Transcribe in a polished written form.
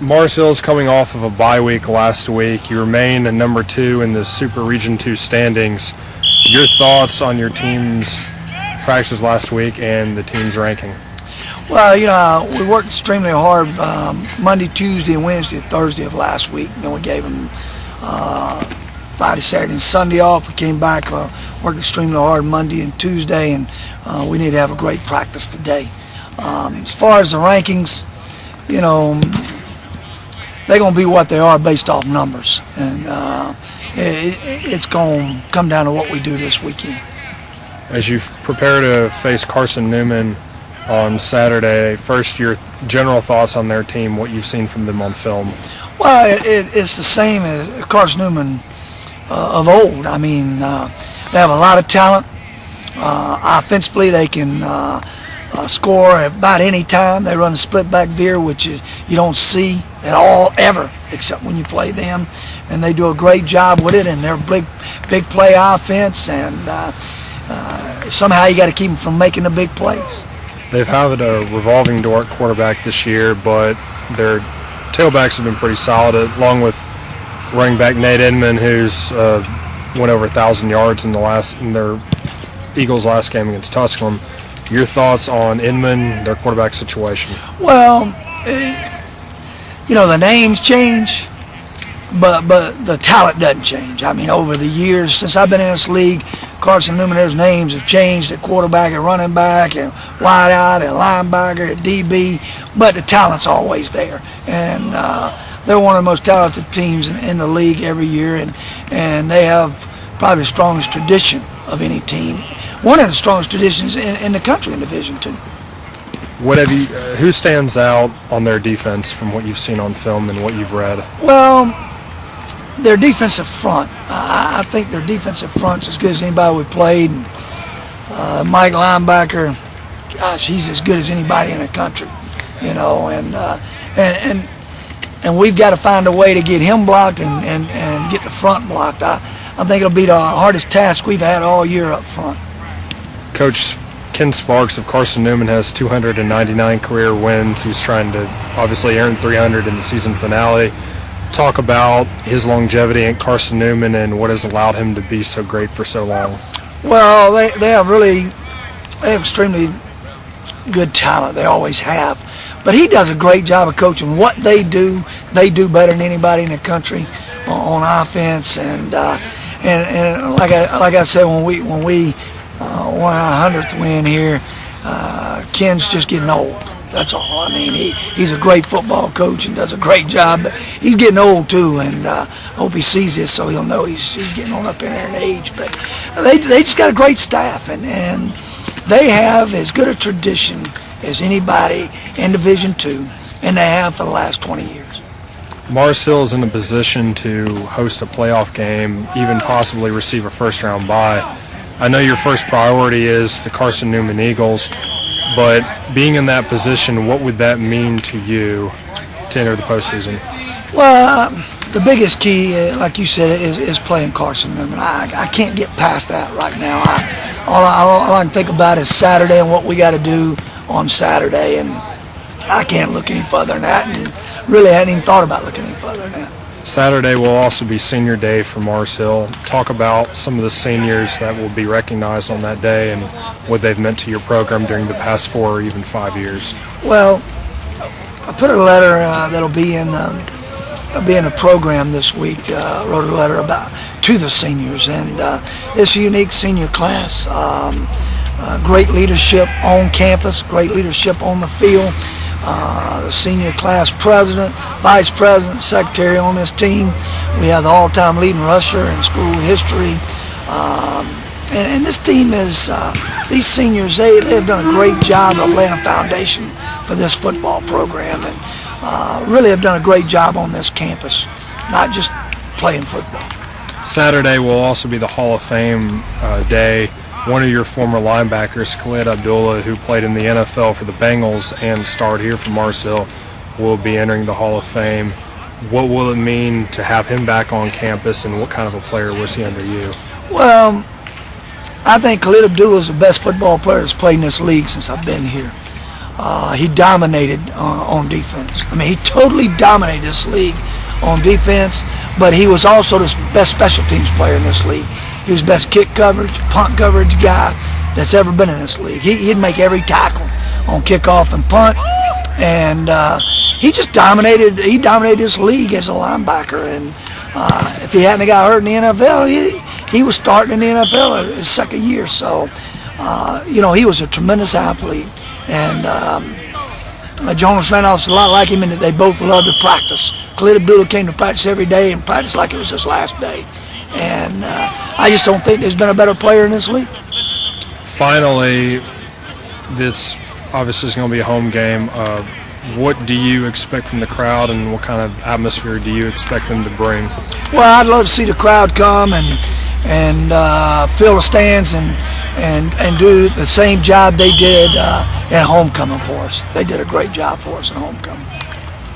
Mars Hill's coming off of a bye week last week. You remain at number 2 in the Super Region 2 standings. Your thoughts on your team's practice last week and the team's ranking? Well, we worked extremely hard Monday, Tuesday, Wednesday, and Thursday of last week. Then we gave them Friday, Saturday, and Sunday off. We came back, worked extremely hard Monday and Tuesday, and we need to have a great practice today. As far as the rankings, they're going to be what they are based off numbers, and it's going to come down to what we do this weekend. As you prepare to face Carson Newman on Saturday, first, your general thoughts on their team, what you've seen from them on film. Well, it's the same as Carson Newman of old. I mean, they have a lot of talent. Offensively, they can score at about any time. They run a split back veer, which you don't see at all ever, except when you play them. And they do a great job with it, and they're big play offense, and somehow you got to keep them from making the big plays. They've had a revolving door at quarterback this year, but their tailbacks have been pretty solid, along with running back Nate Inman, who's went over 1,000 yards in their Eagles' last game against Tusculum. Your thoughts on Inman, their quarterback situation? Well, the names change, but the talent doesn't change. I mean, over the years since I've been in this league, Carson Newman, their names have changed at quarterback and running back and wide out and linebacker and DB, but the talent's always there. And they're one of the most talented teams in the league every year, and they have probably the strongest tradition of any team. One of the strongest traditions in the country in Division II. Who stands out on their defense from what you've seen on film and what you've read? Well, their defensive front. I think their defensive front's as good as anybody we played. Mike linebacker, gosh, he's as good as anybody in the country, and we've got to find a way to get him blocked and get the front blocked. I think it'll be the hardest task we've had all year up front. Coach Ken Sparks of Carson Newman has 299 career wins. He's trying to obviously earn 300 in the season finale. Talk about his longevity at Carson Newman and what has allowed him to be so great for so long. Well, they have extremely good talent. They always have. But he does a great job of coaching. What they do better than anybody in the country on offense. And like I said, when we won our 100th win here, Ken's just getting old. That's all. I mean, he's a great football coach and does a great job, but he's getting old too, and I hope he sees this so he'll know he's getting on up in there in age. But they just got a great staff, and they have as good a tradition as anybody in Division II, and they have for the last 20 years. Mars Hill is in a position to host a playoff game, even possibly receive a first-round bye. I know your first priority is the Carson Newman Eagles, but being in that position, what would that mean to you to enter the postseason? Well, the biggest key, like you said, is playing Carson Newman. I can't get past that right now. All I can think about is Saturday and what we got to do on Saturday, and I can't look any further than that, and really hadn't even thought about looking any further than that. Saturday will also be senior day for Mars Hill. Talk about some of the seniors that will be recognized on that day and what they've meant to your program during the past 4 or even 5 years. Well, I put a letter that'll be in the program this week. Wrote a letter to the seniors, and it's a unique senior class. Great leadership on campus, great leadership on the field. The senior class president, vice president, secretary on this team. We have the all-time leading rusher in school history. And this team is, these seniors, they have done a great job of laying a foundation for this football program, and really have done a great job on this campus, not just playing football. Saturday will also be the Hall of Fame day. One of your former linebackers, Khalid Abdullah, who played in the NFL for the Bengals and starred here for Mars Hill, will be entering the Hall of Fame. What will it mean to have him back on campus, and what kind of a player was he under you? Well, I think Khalid Abdullah is the best football player that's played in this league since I've been here. he dominated on defense. I mean, he totally dominated this league on defense, but he was also the best special teams player in this league. He was best kick coverage, punt coverage guy that's ever been in this league. He'd make every tackle on kickoff and punt, and he just dominated. He dominated this league as a linebacker, and if he hadn't got hurt in the NFL, he was starting in the NFL his second year. So, he was a tremendous athlete, and Jonas Randolph's a lot like him in that they both loved to practice. Khalid Abdullah came to practice every day and practiced like it was his last day. And I just don't think there's been a better player in this league. Finally, this obviously is going to be a home game. What do you expect from the crowd, and what kind of atmosphere do you expect them to bring? Well, I'd love to see the crowd come and fill the stands and do the same job they did at homecoming for us. They did a great job for us at homecoming.